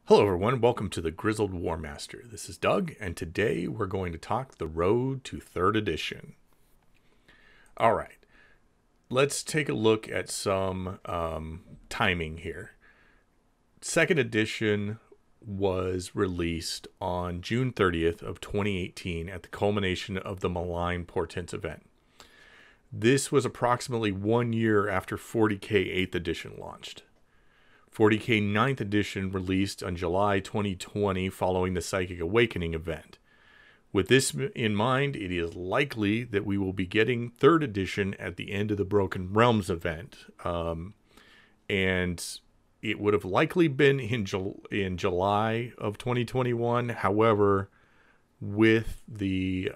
Hello everyone, welcome to the Grizzled Warmaster. This is Doug, and today we're going to talk the road to 3rd edition. Alright, let's take a look at some timing here. 2nd edition was released on June 30th of 2018 at the culmination of the Malign Portents event. This was approximately 1 year after 40k 8th edition launched. 40k 9th edition released on July 2020 following the Psychic Awakening event. With this in mind, it is likely that we will be getting 3rd edition at the end of the Broken Realms event. And it would have likely been in July of 2021. However, with the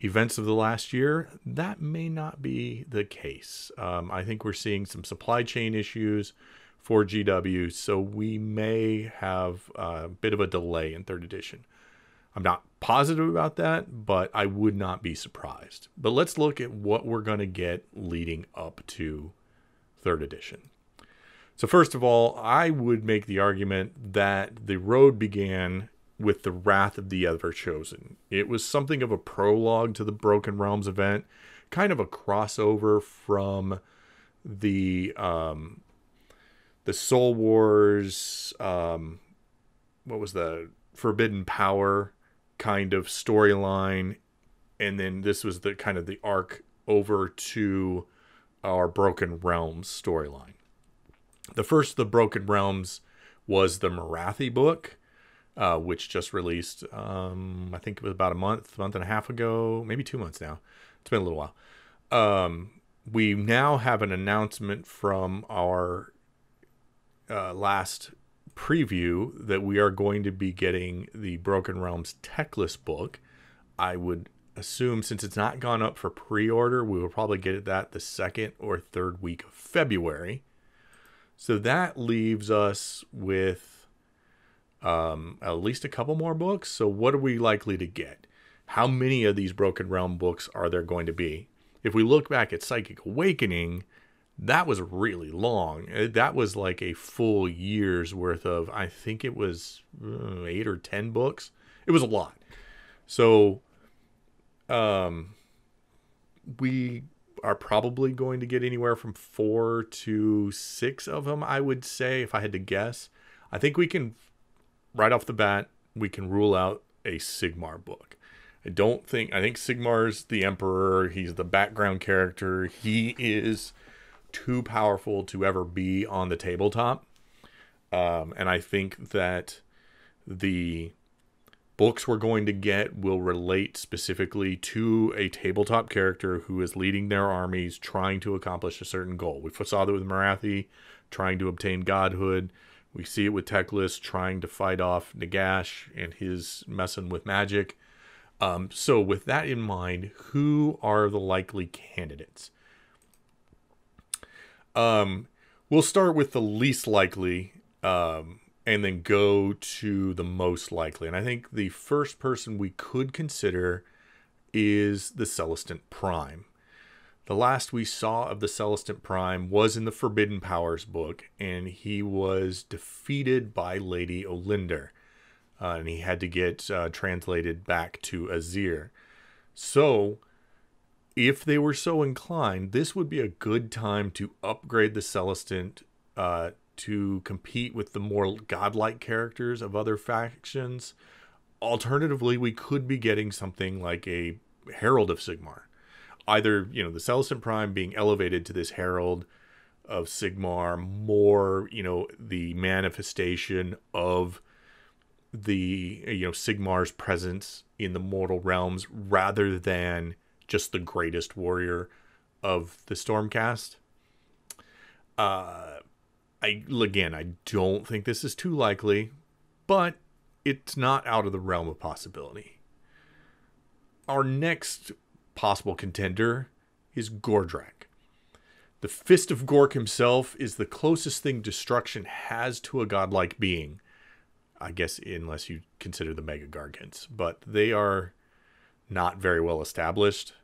events of the last year, that may not be the case. I think we're seeing some supply chain issues for GW, so we may have a bit of a delay in 3rd edition. I'm not positive about that, but I would not be surprised. But let's look at what we're going to get leading up to 3rd edition. So first of all, I would make the argument that the road began with the Wrath of the Everchosen. It was something of a prologue to the Broken Realms event, kind of a crossover from the Soul Wars, what was the Forbidden Power kind of storyline, and then this was the kind of the arc over to our Broken Realms storyline. The first of the Broken Realms was the Morathi book, which just released, I think it was about a month and a half ago, maybe 2 months now. It's been a little while. We now have an announcement from our last preview that we are going to be getting the Broken Realms Techless book. I would assume, since it's not gone up for pre-order, we will probably get that the 2nd or 3rd week of February. So that leaves us with at least a couple more books. So what are we likely to get? How many of these Broken Realm books are there going to be? If we look back at Psychic Awakening, that was really long. That was like a full year's worth of, I think it was 8 or 10 books. It was a lot. So we are probably going to get anywhere from 4 to 6 of them, I would say, if I had to guess. I think we can, right off the bat, we can rule out a Sigmar book. I think Sigmar's the Emperor. He's the background character. He is too powerful to ever be on the tabletop. And I think that the books we're going to get will relate specifically to a tabletop character who is leading their armies trying to accomplish a certain goal. We saw that with Morathi, trying to obtain godhood. We see it with Techless, trying to fight off Nagash and his messing with magic. So with that in mind, who are the likely candidates? We'll start with the least likely, and then go to the most likely. And I think the first person we could consider is the Celestant Prime. The last we saw of the Celestant Prime was in the Forbidden Powers book, and he was defeated by Lady Olinder. And he had to get translated back to Azir. So if they were so inclined, this would be a good time to upgrade the Celestant to compete with the more godlike characters of other factions. Alternatively, we could be getting something like a Herald of Sigmar. Either, the Celestant Prime being elevated to this Herald of Sigmar, more, the manifestation of the, Sigmar's presence in the mortal realms rather than just the greatest warrior of the Stormcast. I don't think this is too likely, but it's not out of the realm of possibility. Our next possible contender is Gordrak. The Fist of Gork himself is the closest thing destruction has to a godlike being. I guess unless you consider the Mega Gargants, but they are not very well established.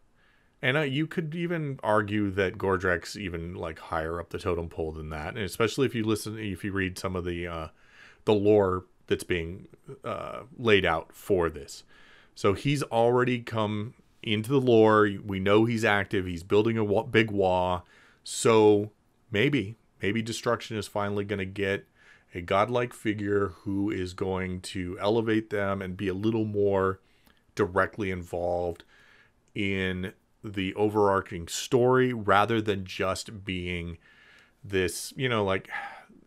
And you could even argue that Gordrak's even like higher up the totem pole than that, and especially if you read some of the the lore that's being laid out for this. So he's already come into the lore. We know he's active. He's building a big wall. So maybe Destruction is finally going to get a godlike figure who is going to elevate them and be a little more directly involved in the overarching story rather than just being this, like,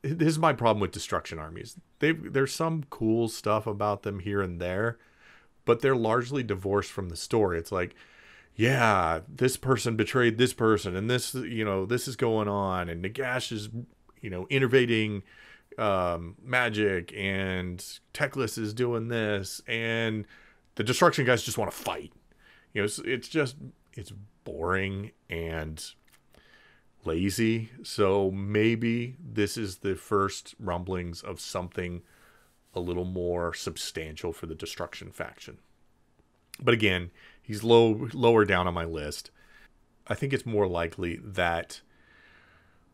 this is my problem with Destruction armies. There's some cool stuff about them here and there, but they're largely divorced from the story. It's like, yeah, this person betrayed this person, and this, this is going on, and Nagash is, innovating magic, and Teclis is doing this, and the Destruction guys just want to fight. It's boring and lazy. So maybe this is the first rumblings of something a little more substantial for the Destruction faction. But again, he's lower down on my list. I think it's more likely that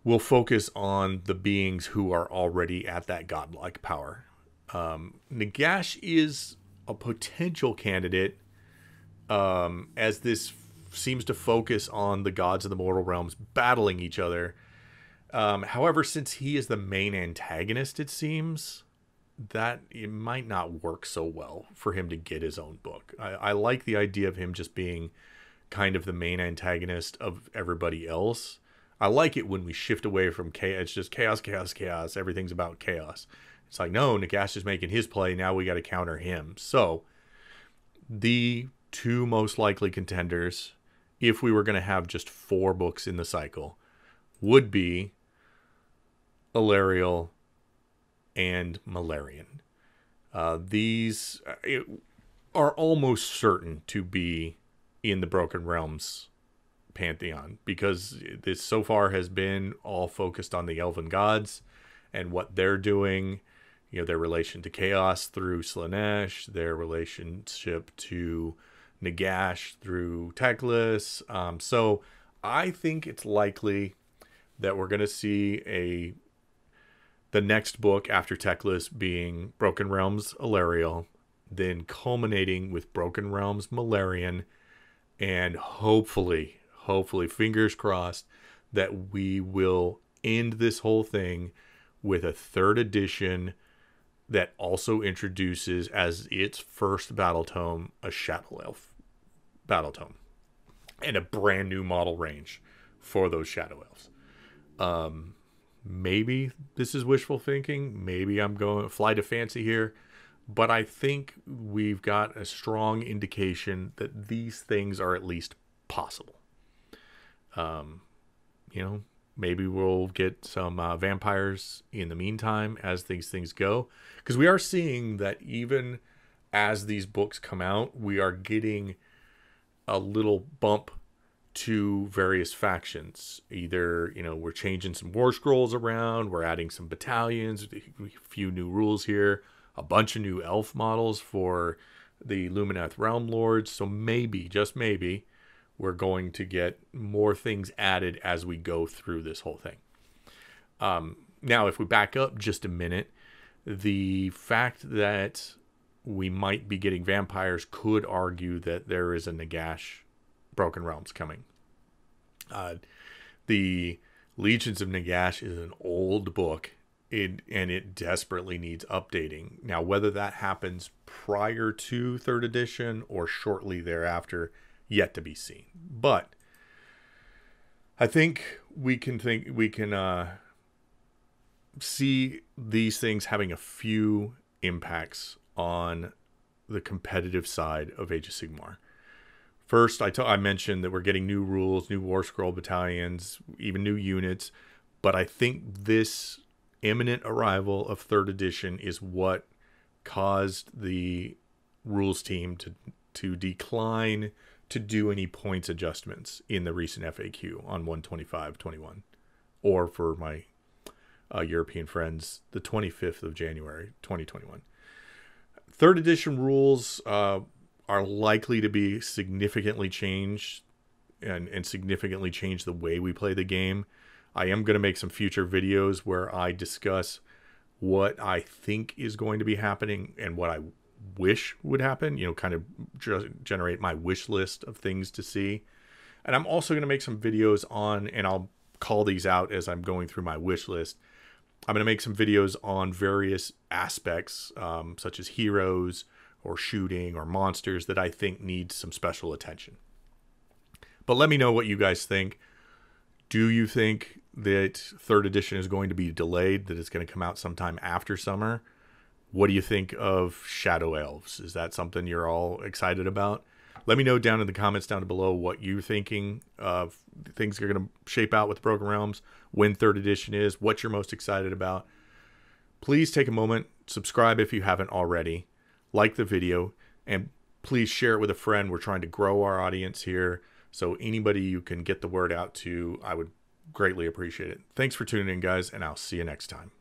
we'll focus on the beings who are already at that godlike power. Nagash is a potential candidate, as this seems to focus on the gods of the mortal realms battling each other. However, since he is the main antagonist, it seems that it might not work so well for him to get his own book. I like the idea of him just being kind of the main antagonist of everybody else. I like it when we shift away from chaos. It's just chaos, chaos, chaos. Everything's about chaos. It's like, no, Nagash is making his play. Now we got to counter him. So the two most likely contenders, if we were going to have just 4 books in the cycle, would be Alariel and Malarian. These are almost certain to be in the Broken Realms pantheon, because this so far has been all focused on the elven gods and what they're doing, their relation to chaos through Slaanesh, their relationship to Nagash through Teclis. So I think it's likely that we're going to see the next book after Teclis being Broken Realms Alariel, then culminating with Broken Realms Malarian, and hopefully, fingers crossed, that we will end this whole thing with a 3rd edition that also introduces as its first battle tome a Shadow Elf battle tome and a brand new model range for those Shadow Elves. Maybe this is wishful thinking. Maybe I'm going fly to fancy here, but I think we've got a strong indication that these things are at least possible. Maybe we'll get some vampires in the meantime as these things go, because we are seeing that even as these books come out, we are getting a little bump to various factions. Either, we're changing some war scrolls around, we're adding some battalions, a few new rules here, a bunch of new elf models for the Lumineth Realm Lords. So maybe, just maybe, we're going to get more things added as we go through this whole thing. Now, if we back up just a minute, the fact that we might be getting vampires could argue that there is a Nagash Broken Realms coming. The Legions of Nagash is an old book, and it desperately needs updating. Now, whether that happens prior to 3rd edition or shortly thereafter, yet to be seen. But I think we can see these things having a few impacts on the competitive side of Age of Sigmar. First, I mentioned that we're getting new rules, new War Scroll battalions, even new units. But I think this imminent arrival of 3rd edition is what caused the rules team to decline to do any points adjustments in the recent FAQ on 125.21, or for my European friends, the 25th of January 2021. 3rd edition rules are likely to be significantly changed and significantly change the way we play the game. I am going to make some future videos where I discuss what I think is going to be happening and what I wish would happen, kind of generate my wish list of things to see. And I'm also going to make some videos on, and I'll call these out as I'm going through my wish list. I'm going to make some videos on various aspects, such as heroes or shooting or monsters that I think need some special attention. But let me know what you guys think. Do you think that 3rd edition is going to be delayed, that it's going to come out sometime after summer? What do you think of Shadow Elves? Is that something you're all excited about? Let me know down in the comments down below what you're thinking of things are going to shape out with Broken Realms, when 3rd edition is, what you're most excited about. Please take a moment, subscribe if you haven't already, like the video, and please share it with a friend. We're trying to grow our audience here, so anybody you can get the word out to, I would greatly appreciate it. Thanks for tuning in, guys, and I'll see you next time.